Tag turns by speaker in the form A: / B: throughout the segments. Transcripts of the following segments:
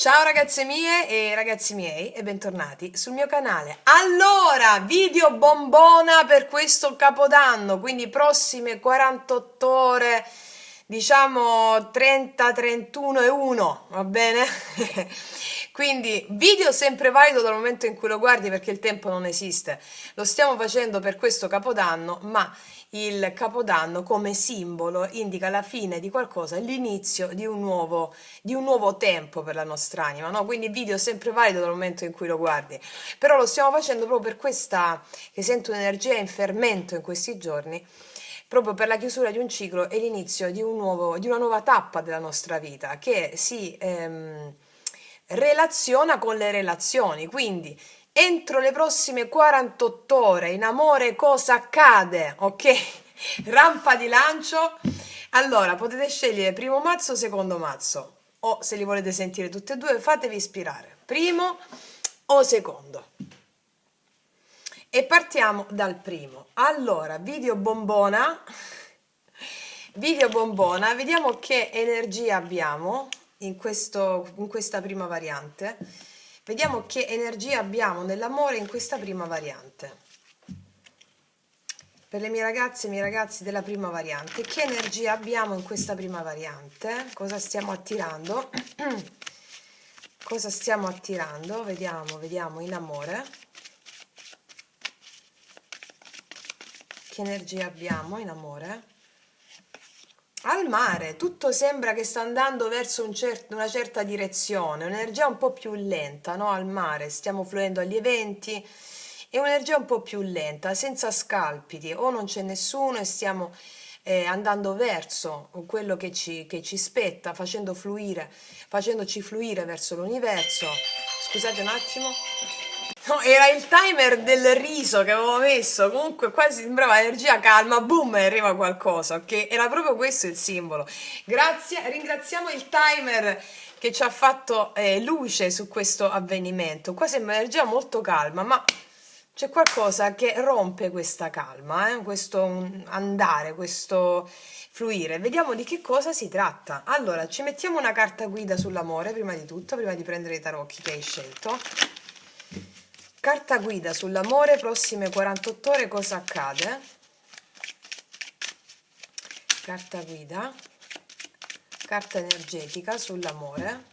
A: Ciao ragazze mie e ragazzi miei e bentornati sul mio canale. Allora, video bombona per questo Capodanno, quindi prossime 48 ore, diciamo 30, 31 e 1, va bene? Quindi video sempre valido dal momento in cui lo guardi perché il tempo non esiste. Lo stiamo facendo per questo Capodanno, ma il Capodanno come simbolo indica la fine di qualcosa, l'inizio di un nuovo tempo per la nostra anima, no? Quindi il video è sempre valido dal momento in cui lo guardi. Però lo stiamo facendo proprio per questa, che sento un'energia in fermento in questi giorni, proprio per la chiusura di un ciclo e l'inizio di una nuova tappa della nostra vita che si relaziona con le relazioni. Quindi entro le prossime 48 ore in amore cosa accade? Ok? Rampa di lancio. Allora, potete scegliere primo mazzo o secondo mazzo, o se li volete sentire tutti e due, fatevi ispirare, primo o secondo. E partiamo dal primo. Allora, video bombona, vediamo che energia abbiamo in questa prima variante. Vediamo che energia abbiamo nell'amore in questa prima variante. Per le mie ragazze e i miei ragazzi della prima variante, che energia abbiamo in questa prima variante? Cosa stiamo attirando? Cosa stiamo attirando? Vediamo in amore. Che energia abbiamo in amore? Al mare, tutto sembra che sta andando verso una certa direzione, un'energia un po' più lenta, no? Al mare, stiamo fluendo agli eventi, è un'energia un po' più lenta, senza scalpiti, o non c'è nessuno e stiamo andando verso quello che ci spetta, facendoci fluire verso l'universo. Scusate un attimo. No, era il timer del riso che avevo messo, comunque quasi sembrava energia calma, boom, e arriva qualcosa, ok? Era proprio questo il simbolo. Grazie, ringraziamo il timer che ci ha fatto luce su questo avvenimento. Qua sembra energia molto calma, ma c'è qualcosa che rompe questa calma, questo andare, questo fluire. Vediamo di che cosa si tratta. Allora, ci mettiamo una carta guida sull'amore, prima di tutto, prima di prendere i tarocchi che hai scelto. Carta guida sull'amore, prossime 48 ore cosa accade? Carta guida, carta energetica sull'amore.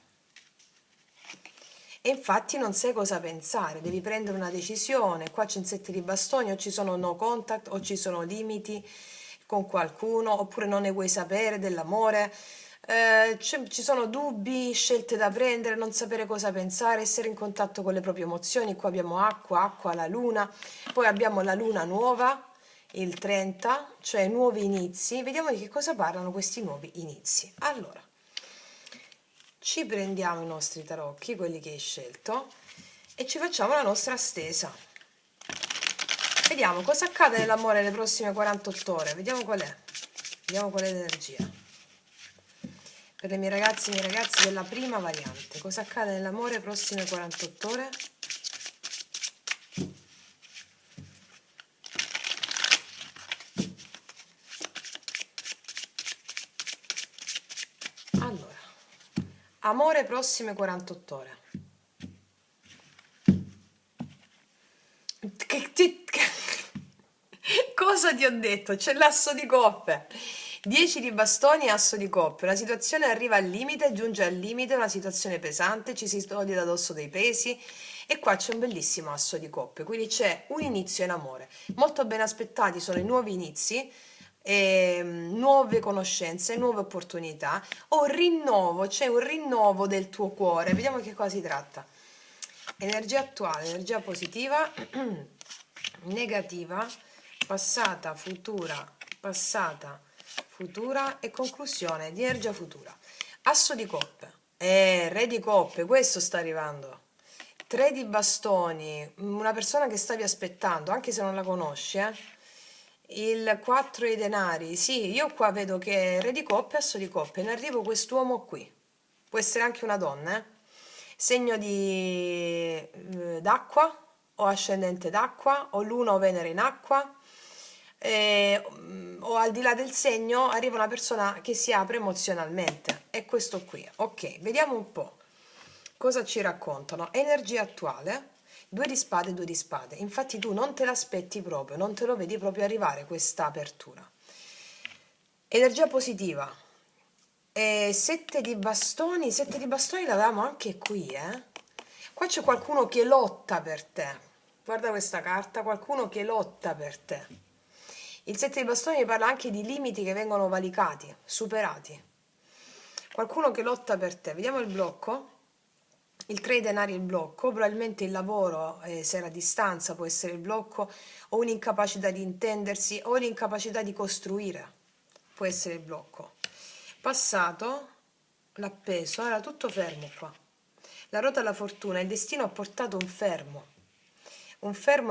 A: E infatti non sai cosa pensare, devi prendere una decisione. Qua c'è un set di bastoni, o ci sono no contact, o ci sono limiti con qualcuno, oppure non ne vuoi sapere dell'amore. Ci sono dubbi, scelte da prendere, non sapere cosa pensare, essere in contatto con le proprie emozioni. Qua abbiamo acqua, la luna, poi abbiamo la luna nuova, il 30, cioè nuovi inizi. Vediamo di che cosa parlano questi nuovi inizi. Allora, ci prendiamo i nostri tarocchi, quelli che hai scelto, e ci facciamo la nostra stesa. Vediamo cosa accade nell'amore nelle prossime 48 ore. Vediamo qual è l'energia. Per le mie ragazze e i miei ragazzi della prima variante, cosa accade nell'amore prossime 48 ore? Allora, amore prossime 48 ore. Cosa ti ho detto? C'è l'asso di coppe. 10 di bastoni e asso di coppe. La situazione arriva al limite, giunge al limite, una situazione pesante, ci si toglie da addosso dei pesi e qua c'è un bellissimo asso di coppe, quindi c'è un inizio in amore. Molto ben aspettati sono i nuovi inizi, nuove conoscenze, nuove opportunità o rinnovo, c'è un rinnovo del tuo cuore. Vediamo che cosa si tratta. Energia attuale, energia positiva, negativa, passata, futura e conclusione di energia futura. Asso di coppe, re di coppe, questo sta arrivando. 3 di bastoni, una persona che stavi aspettando, anche se non la conosci, Il 4 di denari, sì, io qua vedo che re di coppe, asso di coppe, in arrivo quest'uomo qui. Può essere anche una donna, segno d'acqua o ascendente d'acqua o luna o venere in acqua, o al di là del segno arriva una persona che si apre emozionalmente, è questo qui. Ok, vediamo un po'. Cosa ci raccontano? Energia attuale, due di spade, due di spade. Infatti tu non te l'aspetti proprio, non te lo vedi proprio arrivare questa apertura. Energia positiva. E sette di bastoni l'avevamo anche qui, eh? Qua c'è qualcuno che lotta per te. Guarda questa carta, qualcuno che lotta per te. Il sette di bastoni parla anche di limiti che vengono valicati, superati. Qualcuno che lotta per te. Vediamo il blocco. Il 3 di denari è il blocco, probabilmente il lavoro, se era a distanza, può essere il blocco, o un'incapacità di intendersi, o l'incapacità di costruire, può essere il blocco. Passato, l'appeso, era tutto fermo qua. La ruota della fortuna, il destino ha portato un fermo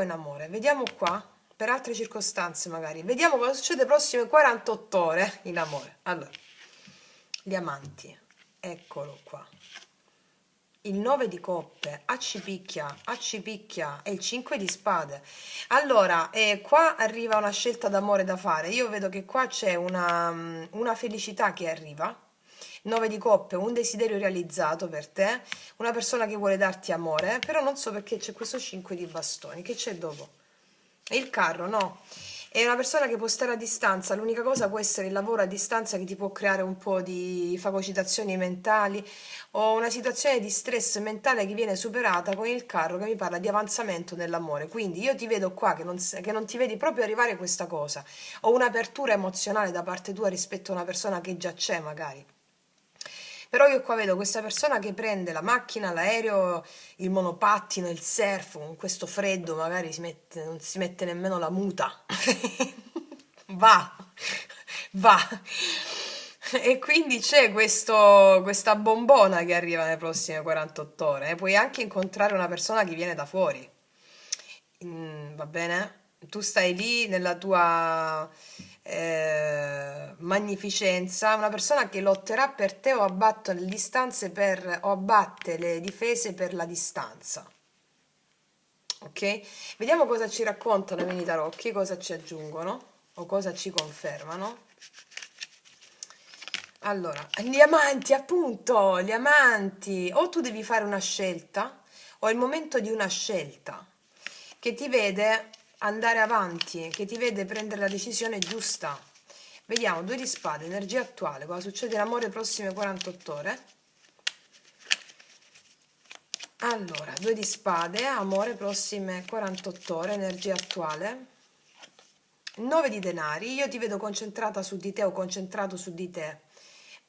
A: in amore. Vediamo qua, per altre circostanze magari, vediamo cosa succede le prossime 48 ore in amore. Allora, gli amanti, eccolo qua. Il 9 di coppe, ci picchia, e il 5 di spade. Allora, qua arriva una scelta d'amore da fare. Io vedo che qua c'è una felicità che arriva. 9 di coppe, un desiderio realizzato per te, una persona che vuole darti amore, però non so perché c'è questo 5 di bastoni. Che c'è dopo? Il carro, no. È una persona che può stare a distanza, l'unica cosa può essere il lavoro a distanza che ti può creare un po' di fagocitazioni mentali o una situazione di stress mentale che viene superata con il carro che mi parla di avanzamento nell'amore. Quindi io ti vedo qua che non ti vedi proprio arrivare questa cosa o un'apertura emozionale da parte tua rispetto a una persona che già c'è magari. Però io qua vedo questa persona che prende la macchina, l'aereo, il monopattino, il surf, con questo freddo magari non si mette nemmeno la muta. Va, va. E quindi c'è questa bombona che arriva nelle prossime 48 ore. Puoi anche incontrare una persona che viene da fuori. Va bene? Tu stai lì nella tua magnificenza, una persona che lotterà per te o abbatte le distanze o abbatte le difese per la distanza. Ok? Vediamo cosa ci raccontano i miei tarocchi, cosa ci aggiungono o cosa ci confermano. Allora, gli amanti, appunto, gli amanti. O tu devi fare una scelta, o è il momento di una scelta che ti vede andare avanti, che ti vede prendere la decisione giusta. Vediamo, due di spade, energia attuale, cosa succede in amore prossime 48 ore. Allora, due di spade, amore prossime 48 ore, energia attuale. 9 di denari, io ti vedo concentrata su di te o concentrato su di te.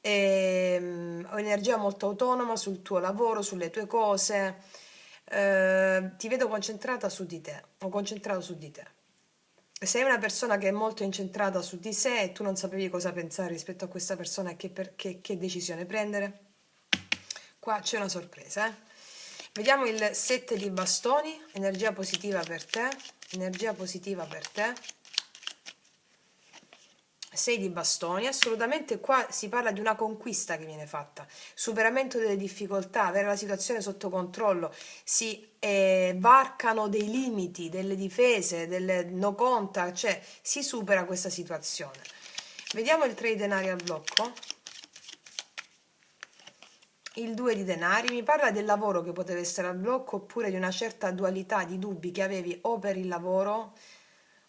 A: Ho energia molto autonoma sul tuo lavoro, sulle tue cose. Ti vedo concentrata su di te o concentrato su di te. Sei una persona che è molto incentrata su di sé e tu non sapevi cosa pensare rispetto a questa persona e che decisione prendere. Qua c'è una sorpresa, eh? Vediamo il 7 di bastoni, energia positiva per te, energia positiva per te. 6 di bastoni, assolutamente qua si parla di una conquista che viene fatta, superamento delle difficoltà, avere la situazione sotto controllo, si varcano dei limiti, delle difese, delle no conta, cioè si supera questa situazione. Vediamo il 3 di denari al blocco. Il 2 di denari mi parla del lavoro che poteva essere al blocco oppure di una certa dualità di dubbi che avevi o per il lavoro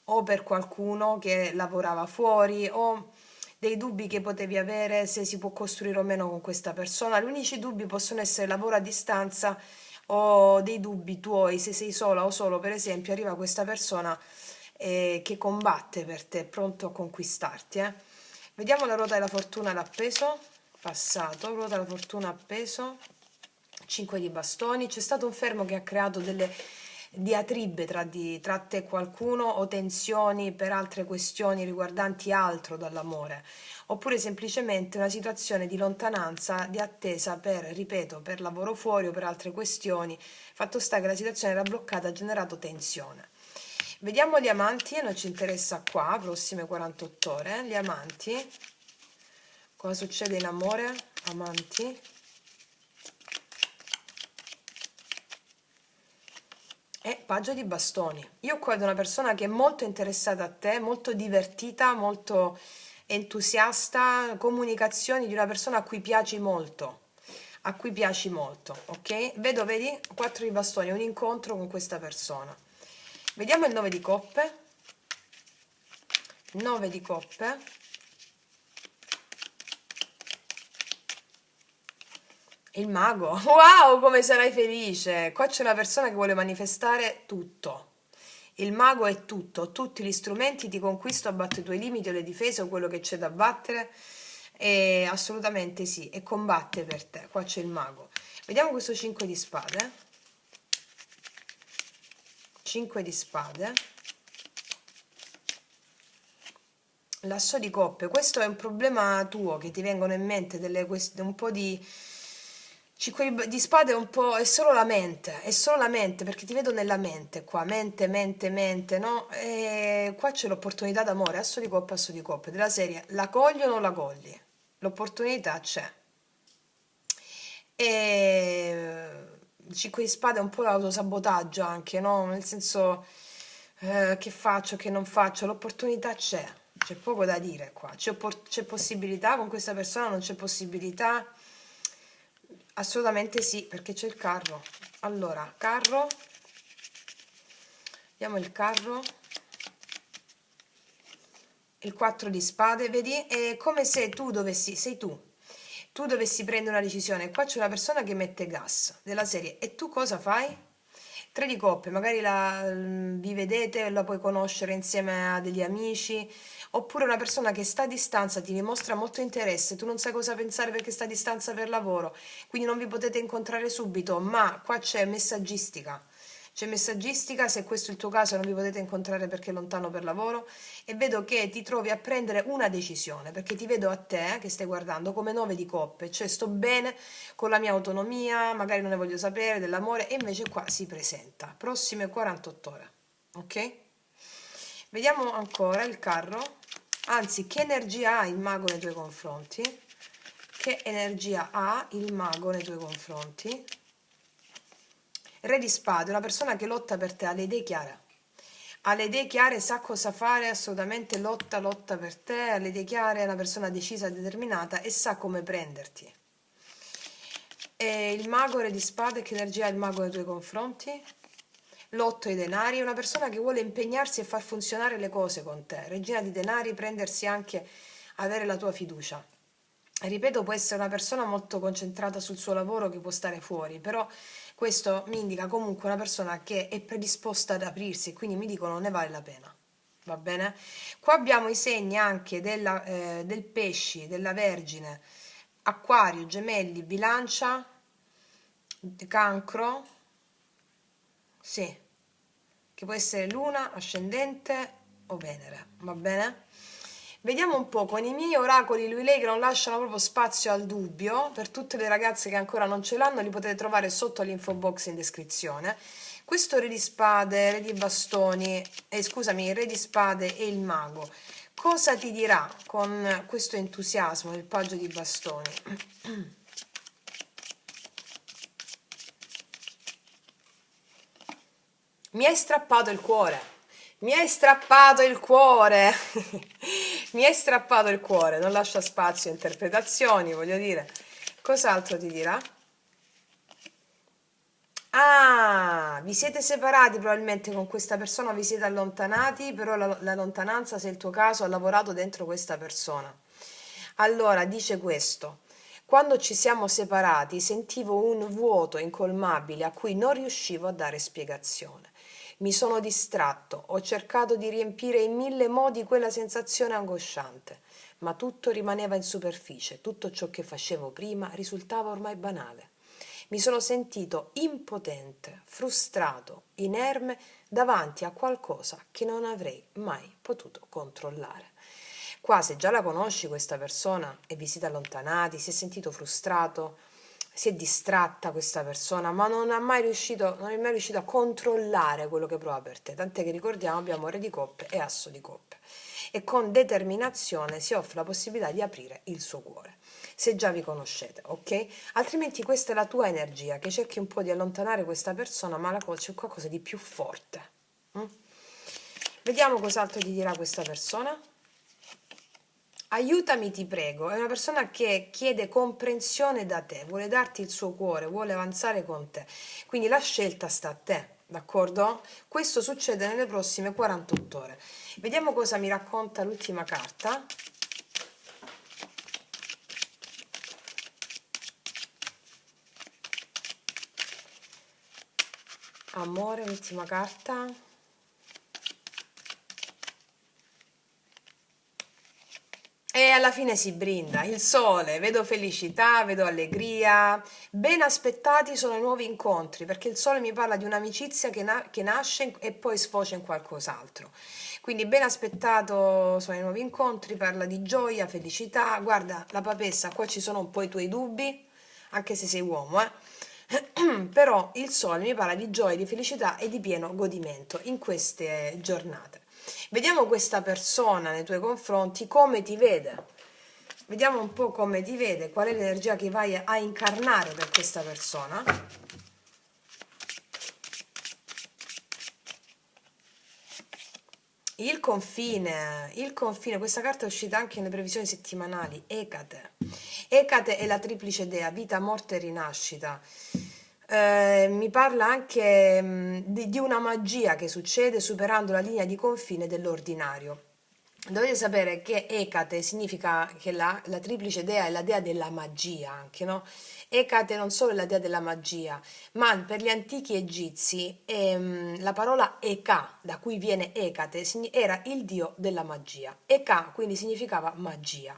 A: o per qualcuno che lavorava fuori o dei dubbi che potevi avere se si può costruire o meno con questa persona. Gli unici dubbi possono essere lavoro a distanza o dei dubbi tuoi se sei sola o solo, per esempio, arriva questa persona che combatte per te, pronto a conquistarti. Vediamo la ruota della fortuna l'appeso, passato, ruota della fortuna appeso, 5 di bastoni, c'è stato un fermo che ha creato delle diatribe tra te e qualcuno o tensioni per altre questioni riguardanti altro dall'amore, oppure semplicemente una situazione di lontananza, di attesa per, ripeto, per lavoro fuori o per altre questioni. Fatto sta che la situazione era bloccata, ha generato tensione. Vediamo gli amanti, e non ci interessa qua, prossime 48 ore, gli amanti, cosa succede in amore, amanti. E paggio di bastoni. Io qua vedo una persona che è molto interessata a te, molto divertita, molto entusiasta, comunicazioni di una persona a cui piaci molto. a cui piaci molto, ok? Vedo, vedi, 4 di bastoni, un incontro con questa persona. Vediamo il 9 di coppe. 9 di coppe. Il mago. Wow, come sarai felice! Qua c'è una persona che vuole manifestare tutto. Il mago è tutto, tutti gli strumenti, ti conquisto, abbatto i tuoi limiti o le difese o quello che c'è da battere. E assolutamente sì, e combatte per te. Qua c'è il mago. Vediamo questo 5 di spade. 5 di spade. L'asso di coppe, questo è un problema tuo, che ti vengono in mente un po' di 5 di spade, un po', è solo la mente, perché ti vedo nella mente qua, mente, mente, mente, no? E qua c'è l'opportunità d'amore, asso di coppe, della serie, la cogli o non la cogli? L'opportunità c'è. E 5 di spade è un po' l'autosabotaggio anche, no? Nel senso, che faccio, che non faccio, l'opportunità c'è poco da dire qua, c'è possibilità con questa persona, non c'è possibilità? Assolutamente sì, perché c'è il carro. Allora, carro, vediamo il carro, il 4 di spade, vedi? È come se tu dovessi, sei tu dovessi prendere una decisione. Qua c'è una persona che mette gas, della serie, e tu cosa fai? 3 di coppe, magari vi vedete, la puoi conoscere insieme a degli amici, oppure una persona che sta a distanza ti dimostra molto interesse, tu non sai cosa pensare perché sta a distanza per lavoro, quindi non vi potete incontrare subito, ma qua c'è messaggistica. C'è messaggistica, se questo è il tuo caso non vi potete incontrare perché è lontano per lavoro, e vedo che ti trovi a prendere una decisione, perché ti vedo a te che stai guardando come 9 di coppe, cioè sto bene con la mia autonomia, magari non ne voglio sapere dell'amore, e invece qua si presenta, prossime 48 ore, ok? Vediamo ancora il carro, anzi, che energia ha il mago nei tuoi confronti? Che energia ha il mago nei tuoi confronti? Re di spade, una persona che lotta per te, ha le idee chiare. Ha le idee chiare, sa cosa fare, assolutamente lotta per te, ha le idee chiare, è una persona decisa, determinata e sa come prenderti. E il mago, re di spade, che energia ha il mago nei tuoi confronti? L'otto ai denari, è una persona che vuole impegnarsi e far funzionare le cose con te. Regina di denari, prendersi anche, avere la tua fiducia. Ripeto, può essere una persona molto concentrata sul suo lavoro che può stare fuori, però questo mi indica comunque una persona che è predisposta ad aprirsi, quindi mi dicono ne vale la pena. Va bene? Qua abbiamo i segni anche del pesci, della Vergine, Acquario, Gemelli, Bilancia, Cancro, sì, che può essere Luna, Ascendente o Venere, va bene? Vediamo un po', con i miei oracoli lui lei che non lasciano proprio spazio al dubbio, per tutte le ragazze che ancora non ce l'hanno li potete trovare sotto all'info box in descrizione. Questo re di spade, re di bastoni, scusami, re di spade e il mago, cosa ti dirà con questo entusiasmo, il paggio di bastoni? Mi hai strappato il cuore, mi hai strappato il cuore, mi hai strappato il cuore, non lascia spazio a interpretazioni, voglio dire. Cos'altro ti dirà? Ah, vi siete separati probabilmente con questa persona, vi siete allontanati, però la lontananza, se è il tuo caso, ha lavorato dentro questa persona. Allora, dice questo. Quando ci siamo separati sentivo un vuoto incolmabile a cui non riuscivo a dare spiegazione. Mi sono distratto, ho cercato di riempire in mille modi quella sensazione angosciante, ma tutto rimaneva in superficie, tutto ciò che facevo prima risultava ormai banale. Mi sono sentito impotente, frustrato, inerme davanti a qualcosa che non avrei mai potuto controllare. Qua, se già la conosci questa persona e vi siete allontanati, si è sentito frustrato, si è distratta questa persona, ma non è mai riuscito a controllare quello che prova per te. Tant'è che ricordiamo, abbiamo re di coppe e asso di coppe. E con determinazione si offre la possibilità di aprire il suo cuore, se già vi conoscete, ok? Altrimenti questa è la tua energia, che cerchi un po' di allontanare questa persona, ma c'è qualcosa di più forte. Mm? Vediamo cos'altro ti dirà questa persona. Aiutami, ti prego. È una persona che chiede comprensione da te, vuole darti il suo cuore, vuole avanzare con te. Quindi la scelta sta a te, d'accordo? Questo succede nelle prossime 48 ore. Vediamo cosa mi racconta l'ultima carta. Amore, l'ultima carta. E alla fine si brinda, il sole, vedo felicità, vedo allegria, ben aspettati sono i nuovi incontri, perché il sole mi parla di un'amicizia che nasce e poi sfocia in qualcos'altro. Quindi ben aspettato sono i nuovi incontri, parla di gioia, felicità. Guarda, la papessa, qua ci sono un po' i tuoi dubbi, anche se sei uomo, però il sole mi parla di gioia, di felicità e di pieno godimento in queste giornate. Vediamo questa persona nei tuoi confronti come ti vede. Vediamo un po' come ti vede, qual è l'energia che vai a incarnare per questa persona. Il confine, questa carta è uscita anche nelle previsioni settimanali. Ecate. Ecate è la triplice dea, vita, morte e rinascita. Mi parla anche di una magia che succede superando la linea di confine dell'ordinario. Dovete sapere che Ecate significa che la triplice dea è la dea della magia anche, no? Ecate non solo è la dea della magia, ma per gli antichi egizi la parola Eka, da cui viene Ecate, era il dio della magia. Eka quindi significava magia.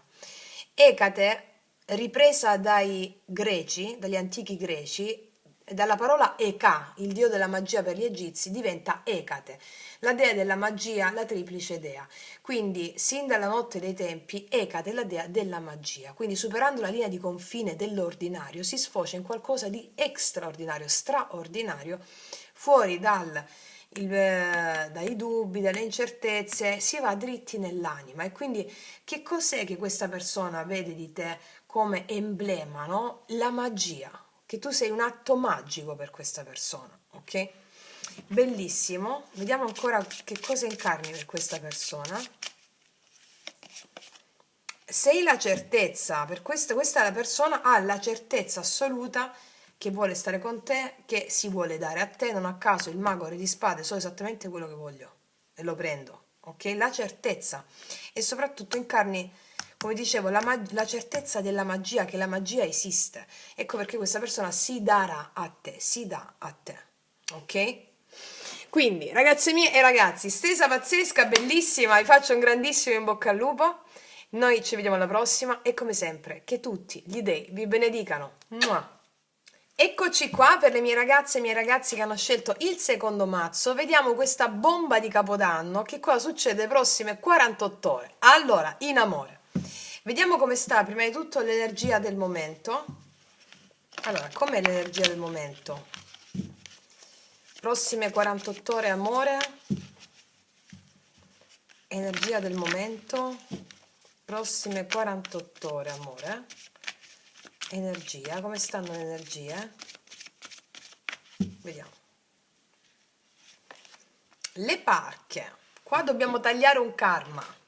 A: Ecate, ripresa dai greci, dagli antichi greci, dalla parola Eka, il dio della magia per gli egizi, diventa Ecate, la dea della magia, la triplice dea. Quindi, sin dalla notte dei tempi, Ecate è la dea della magia. Quindi, superando la linea di confine dell'ordinario, si sfocia in qualcosa di straordinario, fuori dai dubbi, dalle incertezze, si va dritti nell'anima. E quindi, che cos'è che questa persona vede di te come emblema, no? La magia, che tu sei un atto magico per questa persona, ok? Bellissimo, vediamo ancora che cosa incarni per questa persona. Sei la certezza, per questa la persona ha la certezza assoluta che vuole stare con te, che si vuole dare a te, non a caso il mago re di spade, so esattamente quello che voglio e lo prendo, ok? La certezza e soprattutto incarni, come dicevo, la certezza della magia, che la magia esiste. Ecco perché questa persona si darà a te, si dà a te, ok? Quindi, ragazze mie e ragazzi, stesa pazzesca, bellissima, vi faccio un grandissimo in bocca al lupo. Noi ci vediamo alla prossima e come sempre, che tutti gli dei vi benedicano. Mua. Eccoci qua per le mie ragazze e i miei ragazzi che hanno scelto il secondo mazzo. Vediamo questa bomba di Capodanno che cosa succede le prossime 48 ore. Allora, in amore. Vediamo come sta prima di tutto l'energia del momento. Allora, com'è l'energia del momento? Prossime 48 ore amore. Energia del momento. Prossime 48 ore amore. Energia, come stanno le energie? Vediamo. Le parche. Qua dobbiamo tagliare un karma.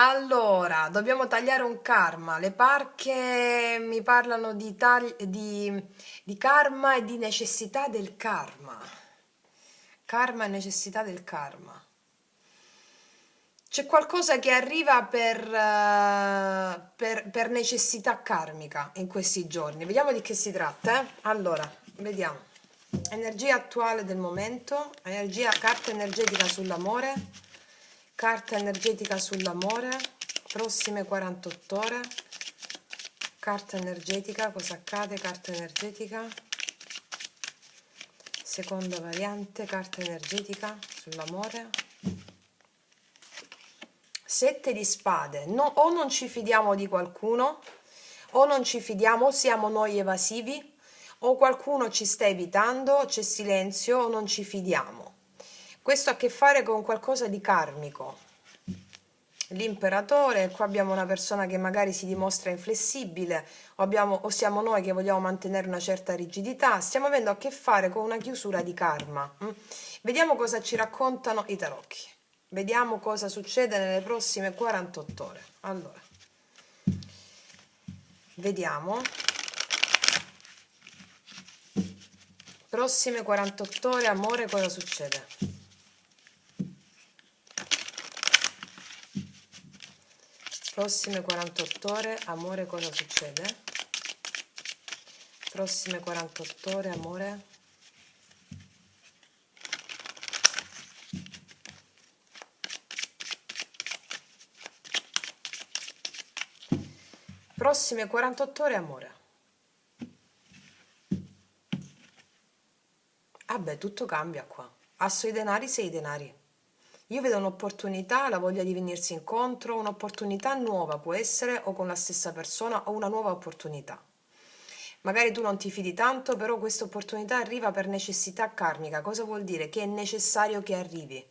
A: Allora, dobbiamo tagliare un karma. Le parche mi parlano di karma e di necessità del karma. Karma e necessità del karma. C'è qualcosa che arriva per necessità karmica in questi giorni. Vediamo di che si tratta. Allora, vediamo. Energia attuale del momento, carta energetica sull'amore, carta energetica sull'amore, prossime 48 ore, carta energetica, cosa accade? Carta energetica, seconda variante, carta energetica sull'amore. 7 di spade, no, o non ci fidiamo di qualcuno, o non ci fidiamo, siamo noi evasivi, o qualcuno ci sta evitando, c'è silenzio, o non ci fidiamo. Questo ha a che fare con qualcosa di karmico. L'imperatore, qua abbiamo una persona che magari si dimostra inflessibile, o siamo noi che vogliamo mantenere una certa rigidità, stiamo avendo a che fare con una chiusura di karma. Vediamo cosa ci raccontano i tarocchi. Vediamo cosa succede nelle prossime 48 ore. Allora, vediamo. Prossime 48 ore, amore, cosa succede? Prossime 48 ore, amore, cosa succede? Prossime 48 ore, amore. Prossime 48 ore, amore. Ah beh, tutto cambia qua. Asso i denari, 6 denari. Io vedo un'opportunità, la voglia di venirsi incontro, un'opportunità nuova può essere o con la stessa persona o una nuova opportunità. Magari tu non ti fidi tanto, però questa opportunità arriva per necessità karmica. Cosa vuol dire? Che è necessario che arrivi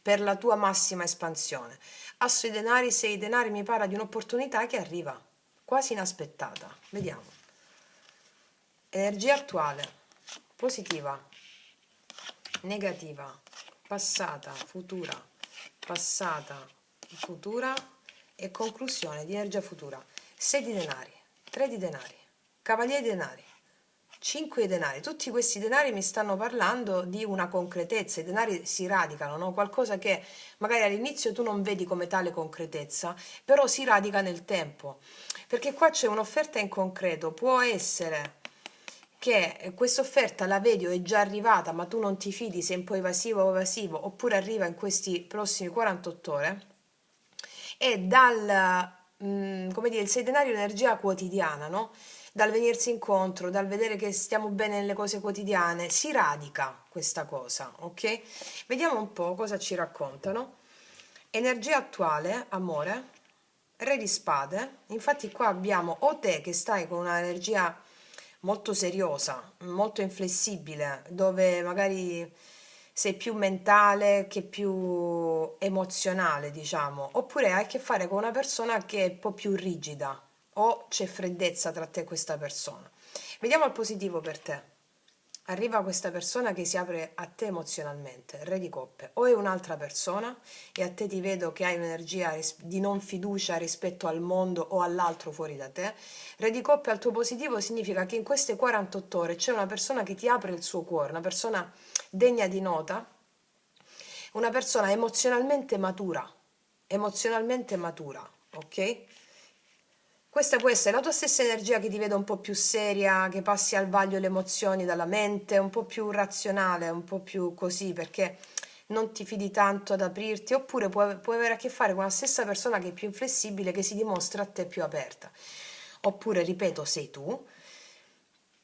A: per la tua massima espansione. Asso i denari, 6 denari mi parla di un'opportunità che arriva, quasi inaspettata. Vediamo. Energia attuale, positiva, negativa, passata, futura e conclusione di energia futura. 6 di denari, 3 di denari, cavaliere di denari, 5 di denari. Tutti questi denari mi stanno parlando di una concretezza. I denari si radicano, no? Qualcosa che magari all'inizio tu non vedi come tale concretezza, però si radica nel tempo, perché qua c'è un'offerta in concreto. Può essere che questa offerta la vedi o è già arrivata, ma tu non ti fidi, sei un po' evasivo o evasivo, oppure arriva in questi prossimi 48 ore, e come dire, il 6 denario è energia quotidiana, no? Dal venirsi incontro, dal vedere che stiamo bene nelle cose quotidiane, si radica questa cosa, ok? Vediamo un po' cosa ci raccontano. Energia attuale, amore, re di spade. Infatti qua abbiamo o te che stai con un'energia molto seriosa, molto inflessibile, dove magari sei più mentale che più emozionale, diciamo, oppure hai a che fare con una persona che è un po' più rigida o c'è freddezza tra te e questa persona. Vediamo il positivo per te. Arriva questa persona che si apre a te emozionalmente, re di coppe, o è un'altra persona e a te ti vedo che hai un'energia di non fiducia rispetto al mondo o all'altro fuori da te. Re di coppe al tuo positivo significa che in queste 48 ore c'è una persona che ti apre il suo cuore, una persona degna di nota, una persona emozionalmente matura, ok? Questa può essere la tua stessa energia che ti vede un po' più seria, che passi al vaglio le emozioni dalla mente, un po' più razionale, un po' più così, perché non ti fidi tanto ad aprirti, oppure puoi avere a che fare con la stessa persona che è più inflessibile, che si dimostra a te più aperta. Oppure, ripeto, sei tu,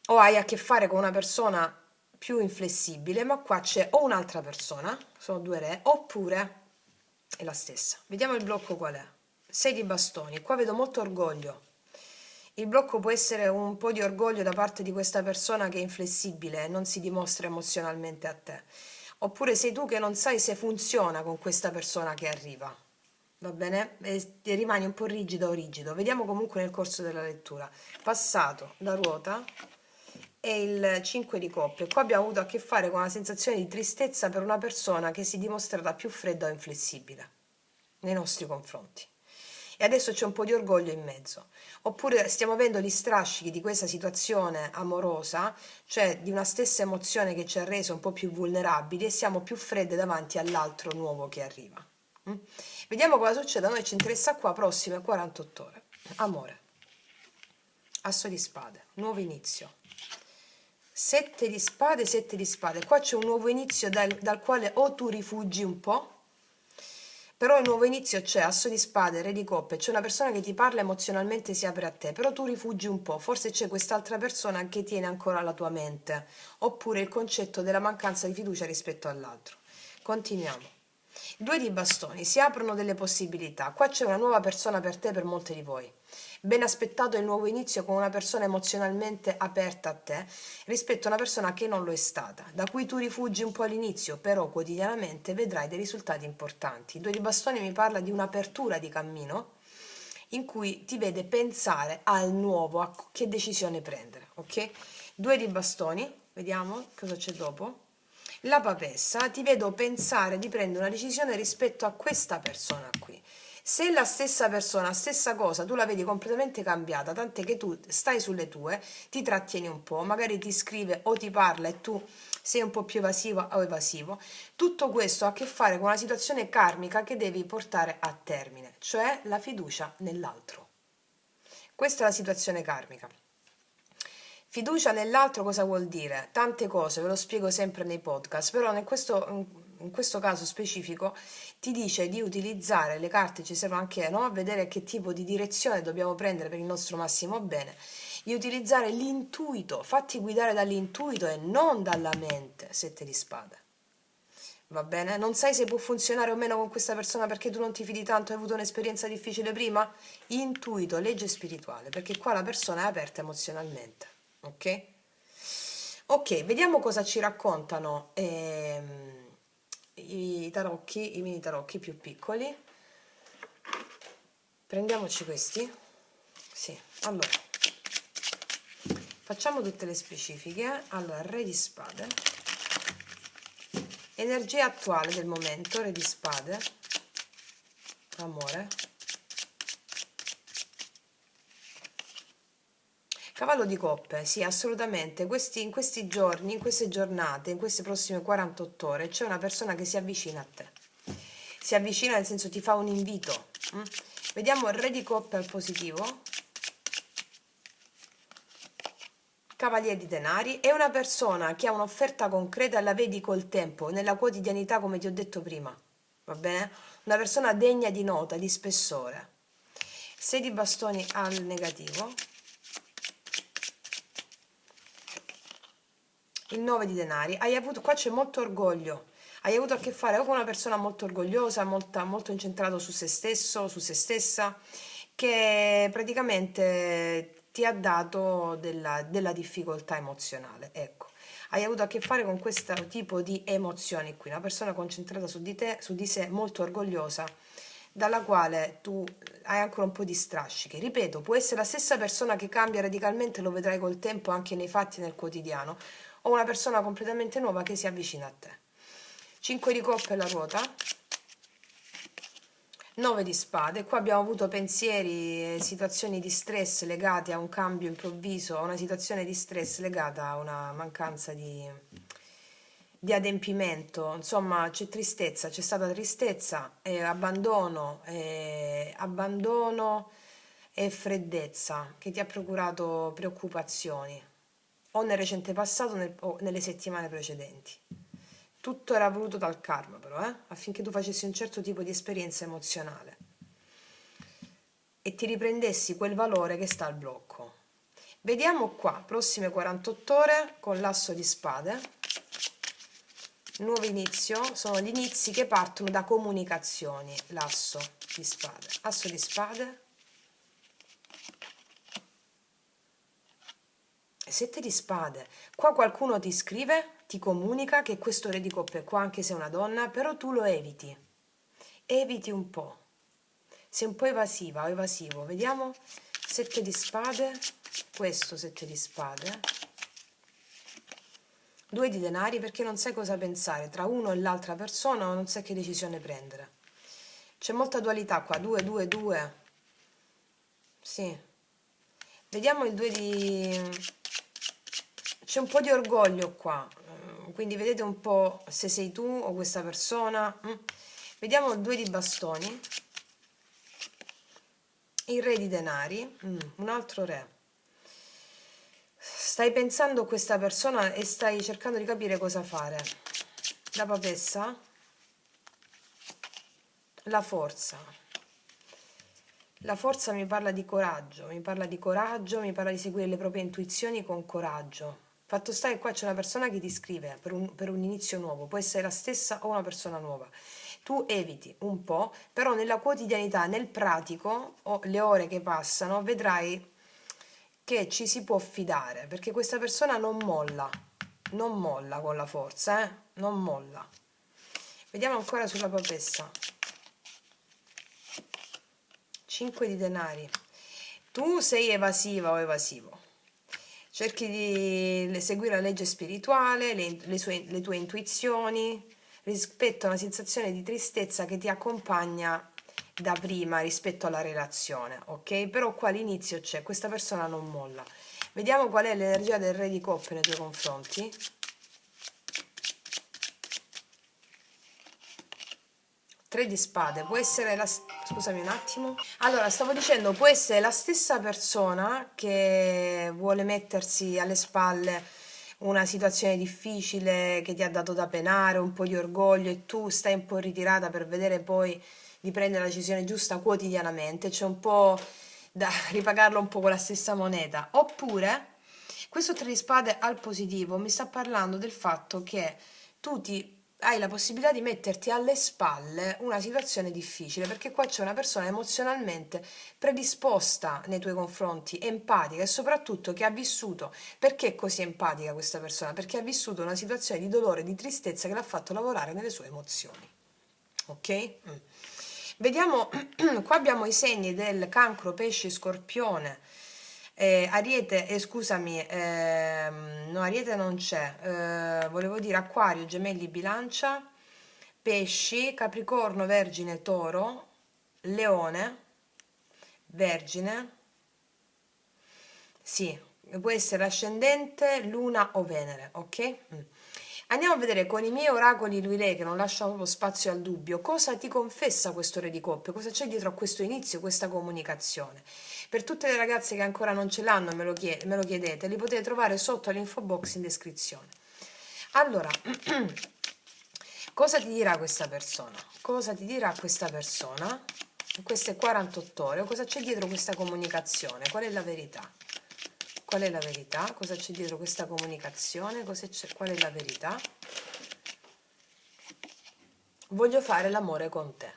A: o hai a che fare con una persona più inflessibile, ma qua c'è o un'altra persona, sono due re, oppure è la stessa. Vediamo il blocco qual è. 6 di bastoni, qua vedo molto orgoglio. Il blocco può essere un po' di orgoglio da parte di questa persona che è inflessibile e non si dimostra emozionalmente a te. Oppure sei tu che non sai se funziona con questa persona che arriva. Va bene? E rimani un po' rigido o rigido. Vediamo comunque nel corso della lettura. Passato, la ruota e il 5 di coppe. Qua abbiamo avuto a che fare con una sensazione di tristezza per una persona che si è dimostrata più fredda o inflessibile nei nostri confronti. E adesso c'è un po' di orgoglio in mezzo. Oppure stiamo avendo gli strascichi di questa situazione amorosa, cioè di una stessa emozione che ci ha reso un po' più vulnerabili e siamo più fredde davanti all'altro nuovo che arriva. Mm? Vediamo cosa succede, a noi ci interessa qua, prossime 48 ore. Amore, asso di spade, nuovo inizio. 7 di spade, 7 di spade. Qua c'è un nuovo inizio dal quale o tu rifugi un po', però il nuovo inizio c'è, asso di spade, re di coppe, c'è una persona che ti parla emozionalmente, si apre a te, però tu rifugi un po', forse c'è quest'altra persona che tiene ancora la tua mente, oppure il concetto della mancanza di fiducia rispetto all'altro. Continuiamo. 2 di bastoni, si aprono delle possibilità, qua c'è una nuova persona per te, per molte di voi. Ben aspettato il nuovo inizio con una persona emozionalmente aperta a te rispetto a una persona che non lo è stata, da cui tu rifugi un po' all'inizio, però quotidianamente vedrai dei risultati importanti. Il 2 di bastoni mi parla di un'apertura di cammino in cui ti vede pensare al nuovo, a che decisione prendere, ok? 2 di bastoni, vediamo cosa c'è dopo. La papessa, ti vedo pensare di prendere una decisione rispetto a questa persona qui. Se la stessa persona, stessa cosa, tu la vedi completamente cambiata, tant'è che tu stai sulle tue, ti trattieni un po', magari ti scrive o ti parla e tu sei un po' più evasiva o evasivo. Tutto questo ha a che fare con una situazione karmica che devi portare a termine, cioè la fiducia nell'altro. Questa è la situazione karmica. Fiducia nell'altro cosa vuol dire? Tante cose, ve lo spiego sempre nei podcast, però in questo caso specifico ti dice di utilizzare le carte, ci serve anche, no, a vedere che tipo di direzione dobbiamo prendere per il nostro massimo bene, di utilizzare l'intuito, fatti guidare dall'intuito e non dalla mente, sette di spade. Va bene? Non sai se può funzionare o meno con questa persona perché tu non ti fidi tanto, hai avuto un'esperienza difficile prima? Intuito, legge spirituale, perché qua la persona è aperta emozionalmente. Ok? Ok, vediamo cosa ci raccontano i tarocchi, i mini tarocchi più piccoli. Prendiamoci questi. Sì, allora. Facciamo tutte le specifiche. Allora, Re di Spade. Energia attuale del momento, Re di Spade. Amore. Cavallo di coppe, sì, assolutamente. In questi giorni, in queste giornate, in queste prossime 48 ore, c'è una persona che si avvicina a te. Si avvicina nel senso ti fa un invito. Vediamo il Re di coppe al positivo. Cavaliere di denari. È una persona che ha un'offerta concreta e la vedi col tempo, nella quotidianità, come ti ho detto prima. Va bene? Una persona degna di nota, di spessore. 6 di bastoni al negativo. Il 9 di denari, qua c'è molto orgoglio, hai avuto a che fare o con una persona molto orgogliosa, molto incentrato su se stesso, su se stessa, che praticamente ti ha dato della difficoltà emozionale, ecco. Hai avuto a che fare con questo tipo di emozioni qui, una persona concentrata su di te, su di sé, molto orgogliosa, dalla quale tu hai ancora un po' di strascichi. Ripeto, può essere la stessa persona che cambia radicalmente, lo vedrai col tempo anche nei fatti e nel quotidiano, o una persona completamente nuova che si avvicina a te. 5 di coppe alla ruota. 9 di spade, qua abbiamo avuto pensieri e situazioni di stress legate a un cambio improvviso, a una situazione di stress legata a una mancanza di adempimento, insomma c'è tristezza, c'è stata tristezza, abbandono e freddezza che ti ha procurato preoccupazioni, o nel recente passato o nelle settimane precedenti. Tutto era voluto dal karma però, affinché tu facessi un certo tipo di esperienza emozionale e ti riprendessi quel valore che sta al blocco. Vediamo qua, prossime 48 ore con l'asso di spade. Nuovo inizio, sono gli inizi che partono da comunicazioni, l'asso di spade. Asso di spade. 7 di spade. Qua qualcuno ti scrive, ti comunica che questo re di coppe è qua, anche se è una donna, però tu lo eviti. Eviti un po'. Sei un po' evasiva o evasivo. Vediamo 7 di spade, questo 7 di spade. 2 di denari perché non sai cosa pensare tra uno e l'altra persona o non sai che decisione prendere. C'è molta dualità qua, 2, 2, 2. Sì. Vediamo il 2 di... C'è un po' di orgoglio qua, quindi vedete un po' se sei tu o questa persona. Vediamo il 2 di bastoni, il re di denari, un altro re. Stai pensando a questa persona e stai cercando di capire cosa fare. La papessa, la forza. La forza mi parla di coraggio, mi parla di coraggio, mi parla di seguire le proprie intuizioni con coraggio. Fatto sta che qua c'è una persona che ti scrive per un inizio nuovo, può essere la stessa o una persona nuova. Tu eviti un po', però nella quotidianità, nel pratico, o le ore che passano, vedrai che ci si può fidare, perché questa persona non molla con la forza, non molla. Vediamo ancora sulla papessa. 5 di denari. Tu sei evasiva o evasivo. cerchi di seguire la legge spirituale, le tue intuizioni, rispetto a una sensazione di tristezza che ti accompagna da prima rispetto alla relazione, ok? Però qua all'inizio c'è, questa persona non molla. Vediamo qual è l'energia del re di coppe nei tuoi confronti. Tre di spade, può essere la... Scusami un attimo. Allora, stavo dicendo, può essere la stessa persona che vuole mettersi alle spalle una situazione difficile che ti ha dato da penare, un po' di orgoglio e tu stai un po' ritirata per vedere poi di prendere la decisione giusta quotidianamente. C'è un po' da ripagarlo un po' con la stessa moneta. Oppure, questo tre di spade al positivo mi sta parlando del fatto che tu hai la possibilità di metterti alle spalle una situazione difficile, perché qua c'è una persona emozionalmente predisposta nei tuoi confronti, empatica e soprattutto che ha vissuto. Perché è così empatica questa persona? Perché ha vissuto una situazione di dolore, di tristezza che l'ha fatto lavorare nelle sue emozioni. Ok? Vediamo, qua abbiamo i segni del cancro, pesci, scorpione, ariete, scusami, no, ariete non c'è, volevo dire acquario, gemelli, bilancia, pesci, capricorno, vergine, toro, leone, vergine, sì, può essere ascendente, luna o venere, ok? Andiamo a vedere con i miei oracoli lui lei che non lasciano proprio spazio al dubbio cosa ti confessa questo re di coppe, cosa c'è dietro a questo inizio, questa comunicazione. Per tutte le ragazze che ancora non ce l'hanno me lo chiedete, li potete trovare sotto all'info box in descrizione. Allora, cosa ti dirà questa persona? Cosa ti dirà questa persona in queste 48 ore? O cosa c'è dietro questa comunicazione? Qual è la verità? Qual è la verità? Cosa c'è dietro questa comunicazione? Qual è la verità? Voglio fare l'amore con te.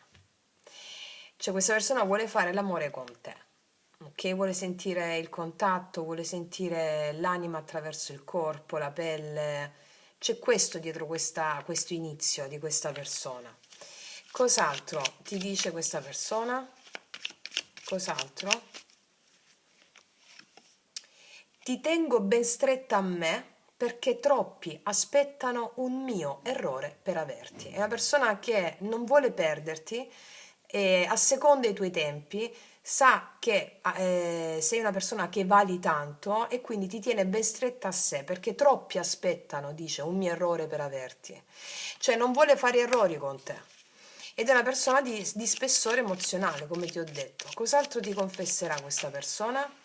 A: Cioè questa persona vuole fare l'amore con te, ok? Vuole sentire il contatto, vuole sentire l'anima attraverso il corpo, la pelle. C'è questo dietro questo inizio di questa persona. Cos'altro ti dice questa persona? Cos'altro? Ti tengo ben stretta a me perché troppi aspettano un mio errore per averti. È una persona che non vuole perderti, asseconda i tuoi tempi, sa che sei una persona che vali tanto e quindi ti tiene ben stretta a sé perché troppi aspettano, dice, un mio errore per averti. Cioè non vuole fare errori con te. Ed è una persona di spessore emozionale, come ti ho detto. Cos'altro ti confesserà questa persona?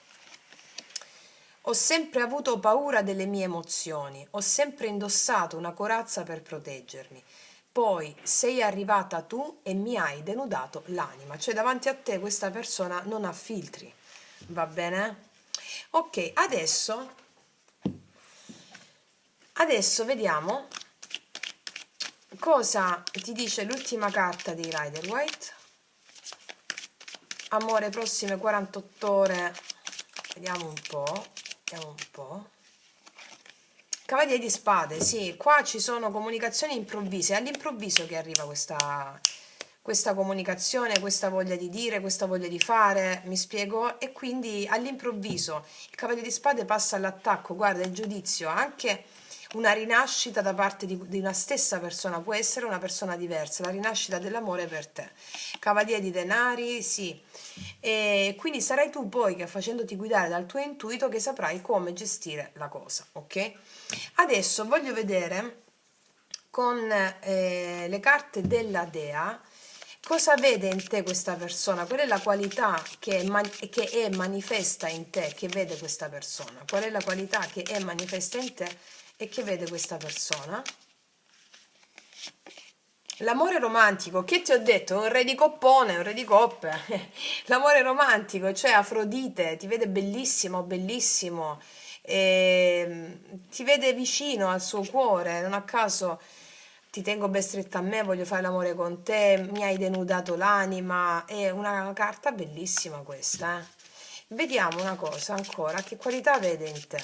A: Ho sempre avuto paura delle mie emozioni, ho sempre indossato una corazza per proteggermi. Poi sei arrivata tu e mi hai denudato l'anima, cioè davanti a te questa persona non ha filtri, va bene? Ok, adesso vediamo cosa ti dice l'ultima carta dei Rider White. Amore, prossime 48 ore, vediamo un po'. Vediamo un po'. Cavaliere di spade, sì, qua ci sono comunicazioni improvvise, è all'improvviso che arriva questa comunicazione, questa voglia di dire, questa voglia di fare, mi spiego? E quindi all'improvviso il Cavaliere di spade passa all'attacco, guarda, il giudizio, anche una rinascita da parte di una stessa persona, può essere una persona diversa, la rinascita dell'amore per te. Cavaliere di denari, sì. E quindi sarai tu poi che facendoti guidare dal tuo intuito che saprai come gestire la cosa, ok? Adesso voglio vedere con le carte della Dea cosa vede in te questa persona, qual è la qualità che è manifesta in te, che vede questa persona, qual è la qualità che è manifesta in te e che vede questa persona. L'amore romantico, che ti ho detto? Un re di coppone, un re di coppe. L'amore romantico, cioè Afrodite, ti vede bellissimo, bellissimo, ti vede vicino al suo cuore, non a caso ti tengo ben stretta a me, voglio fare l'amore con te, mi hai denudato l'anima, è una carta bellissima questa, eh. Vediamo una cosa ancora, che qualità vede in te?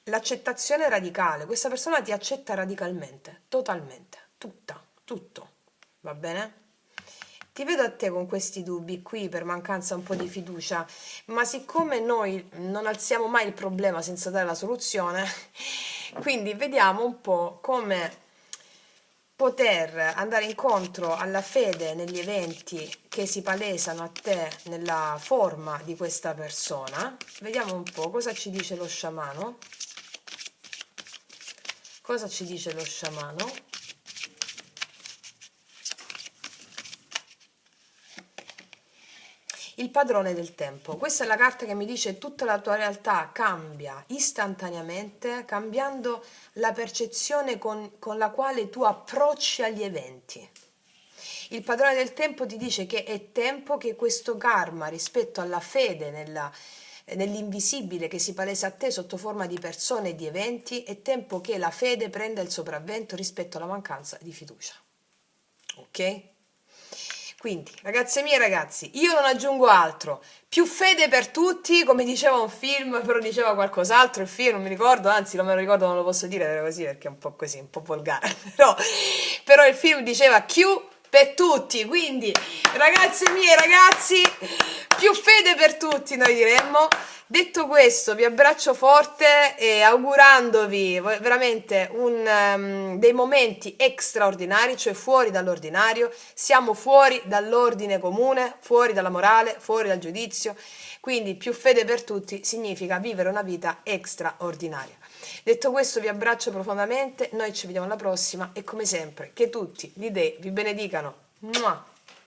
A: L'accettazione radicale, questa persona ti accetta radicalmente, totalmente, tutto, va bene? ti vedo a te con questi dubbi qui per mancanza un po' di fiducia, ma siccome noi non alziamo mai il problema senza dare la soluzione, quindi vediamo un po' come poter andare incontro alla fede negli eventi che si palesano a te nella forma di questa persona. Vediamo un po' cosa ci dice lo sciamano. Cosa ci dice lo sciamano? Il padrone del tempo. Questa è la carta che mi dice tutta la tua realtà cambia istantaneamente, cambiando la percezione con la quale tu approcci agli eventi. Il padrone del tempo ti dice che è tempo che questo karma rispetto alla fede nell'invisibile che si palesa a te sotto forma di persone e di eventi, è tempo che la fede prenda il sopravvento rispetto alla mancanza di fiducia. Ok? Quindi, ragazze mie e ragazzi, io non aggiungo altro. Più fede per tutti, come diceva un film, però diceva qualcos'altro il film, non mi ricordo, anzi non me lo ricordo, non lo posso dire così perché è un po' così, un po' volgare. Però il film diceva Q per tutti, quindi ragazze mie e ragazzi, più fede per tutti noi diremmo. Detto questo, vi abbraccio forte e augurandovi veramente dei momenti straordinari, cioè fuori dall'ordinario. Siamo fuori dall'ordine comune, fuori dalla morale, fuori dal giudizio. Quindi più fede per tutti significa vivere una vita straordinaria. Detto questo, vi abbraccio profondamente, noi ci vediamo alla prossima e come sempre, che tutti gli dei vi benedicano. Mua!